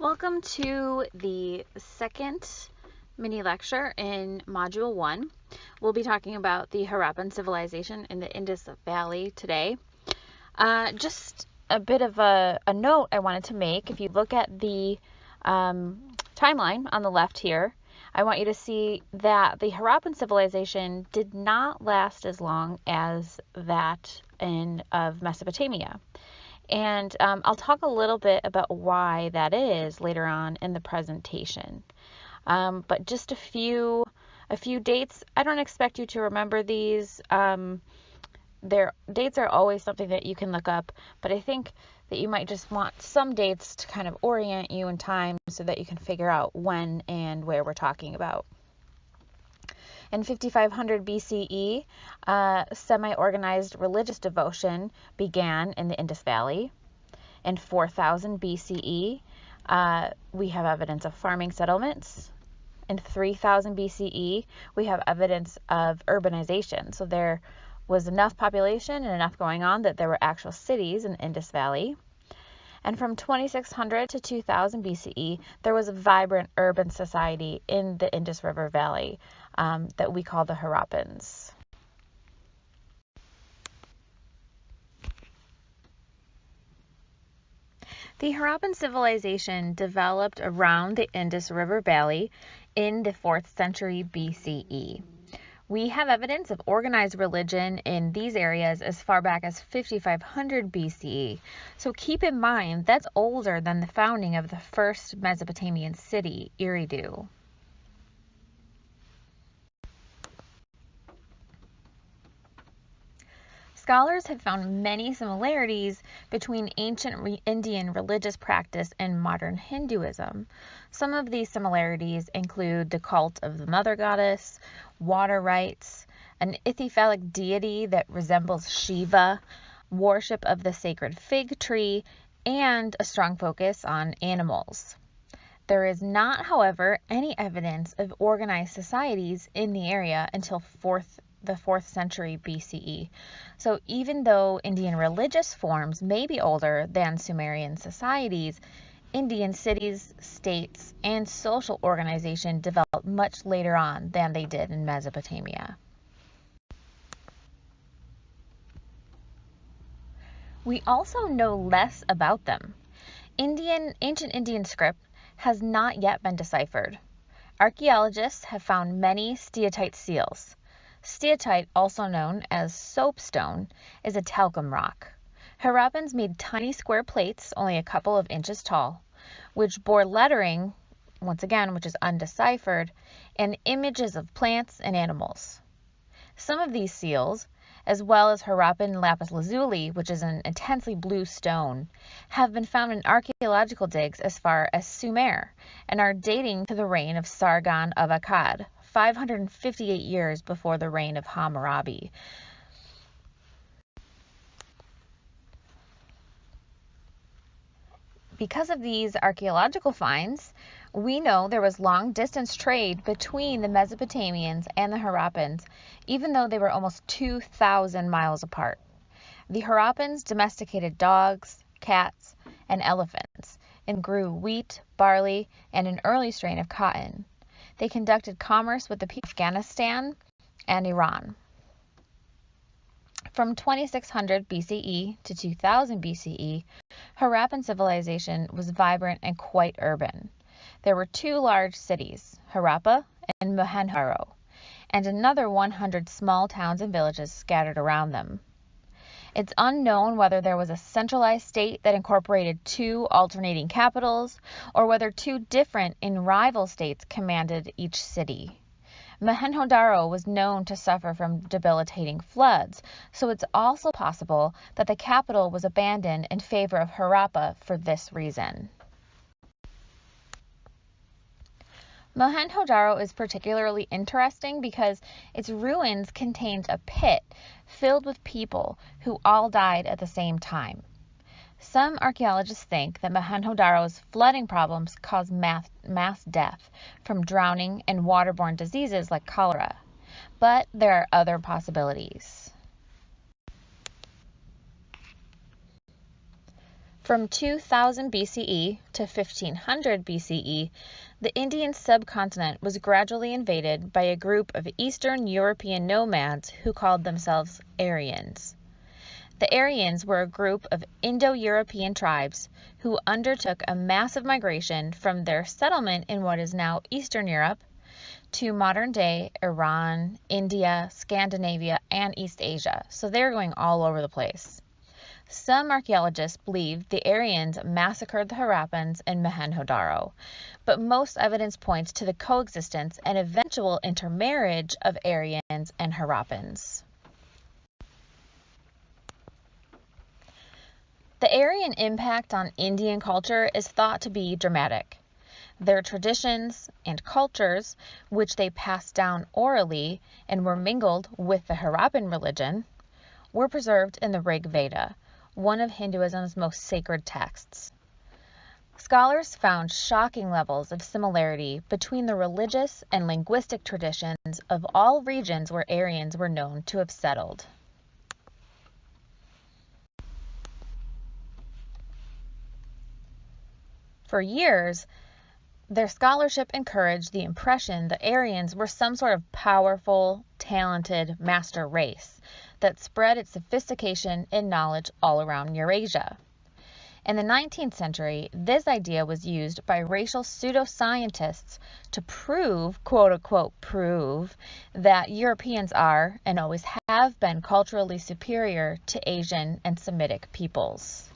Welcome to the second mini lecture in Module 1. We'll be talking about the Harappan civilization in the Indus Valley today. Just a bit of a note I wanted to make. If you look at the timeline on the left here, I want you to see that the Harappan civilization did not last as long as that of Mesopotamia. And I'll talk a little bit about why that is later on in the presentation. But just a few dates. I don't expect you to remember these. Their dates are always something that you can look up, but I think that you might just want some dates to kind of orient you in time so that you can figure out when and where we're talking about. In 5500 BCE, semi-organized religious devotion began in the Indus Valley. In 4000 BCE, we have evidence of farming settlements. In 3000 BCE, we have evidence of urbanization. So there was enough population and enough going on that there were actual cities in the Indus Valley. And from 2600 to 2000 BCE, there was a vibrant urban society in the Indus River Valley that we call the Harappans. The Harappan civilization developed around the Indus River Valley in the 4th century BCE. We have evidence of organized religion in these areas as far back as 5500 BCE. So keep in mind that's older than the founding of the first Mesopotamian city, Eridu. Scholars have found many similarities between ancient Indian religious practice and modern Hinduism. Some of these similarities include the cult of the mother goddess, water rites, an ithyphallic deity that resembles Shiva, worship of the sacred fig tree, and a strong focus on animals. There is not, however, any evidence of organized societies in the area until the 4th century BCE. So even though Indian religious forms may be older than Sumerian societies, Indian cities, states, and social organization developed much later on than they did in Mesopotamia. We also know less about them. Ancient Indian script has not yet been deciphered. Archaeologists have found many steatite seals. Steatite, also known as soapstone, is a talcum rock. Harappans made tiny square plates, only a couple of inches tall, which bore lettering, once again, which is undeciphered, and images of plants and animals. Some of these seals, as well as Harappan lapis lazuli, which is an intensely blue stone, have been found in archaeological digs as far as Sumer and are dating to the reign of Sargon of Akkad, 558 years before the reign of Hammurabi. Because of these archaeological finds, we know there was long-distance trade between the Mesopotamians and the Harappans, even though they were almost 2,000 miles apart. The Harappans domesticated dogs, cats, and elephants, and grew wheat, barley, and an early strain of cotton. They conducted commerce with the people of Afghanistan and Iran. From 2600 BCE to 2000 BCE, Harappan civilization was vibrant and quite urban. There were two large cities, Harappa and Mohenjo-Daro, and another 100 small towns and villages scattered around them. It's unknown whether there was a centralized state that incorporated two alternating capitals, or whether two different and rival states commanded each city. Mohenjo-Daro was known to suffer from debilitating floods, so it's also possible that the capital was abandoned in favor of Harappa for this reason. Mohenjo-Daro is particularly interesting because its ruins contained a pit filled with people who all died at the same time. Some archaeologists think that Mohenjo-Daro's flooding problems caused mass death from drowning and waterborne diseases like cholera, but there are other possibilities. From 2000 BCE to 1500 BCE, the Indian subcontinent was gradually invaded by a group of Eastern European nomads who called themselves Aryans. The Aryans were a group of Indo-European tribes who undertook a massive migration from their settlement in what is now Eastern Europe to modern-day Iran, India, Scandinavia, and East Asia. So they're going all over the place. Some archaeologists believe the Aryans massacred the Harappans in Mohenjo-Daro, but most evidence points to the coexistence and eventual intermarriage of Aryans and Harappans. The Aryan impact on Indian culture is thought to be dramatic. Their traditions and cultures, which they passed down orally and were mingled with the Harappan religion, were preserved in the Rig Veda, one of Hinduism's most sacred texts. Scholars found shocking levels of similarity between the religious and linguistic traditions of all regions where Aryans were known to have settled. For years, their scholarship encouraged the impression that Aryans were some sort of powerful, talented master race that spread its sophistication and knowledge all around Eurasia. In the 19th century, this idea was used by racial pseudoscientists to prove, quote-unquote, prove, that Europeans are and always have been culturally superior to Asian and Semitic peoples.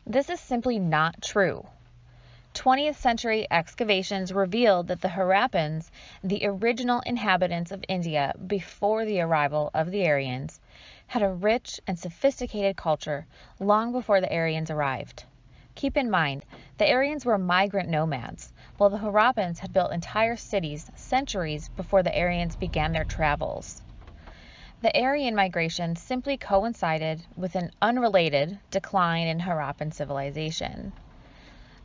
This is simply not true. 20th century excavations revealed that the Harappans, the original inhabitants of India before the arrival of the Aryans, had a rich and sophisticated culture long before the Aryans arrived. Keep in mind, the Aryans were migrant nomads, while the Harappans had built entire cities centuries before the Aryans began their travels. The Aryan migration simply coincided with an unrelated decline in Harappan civilization.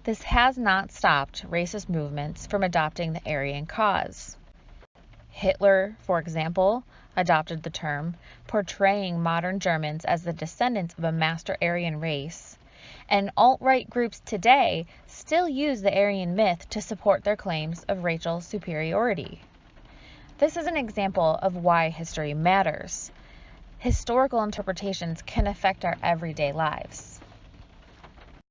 This has not stopped racist movements from adopting the Aryan cause. Hitler, for example, adopted the term, portraying modern Germans as the descendants of a master Aryan race, and alt-right groups today still use the Aryan myth to support their claims of racial superiority. This is an example of why history matters. Historical interpretations can affect our everyday lives.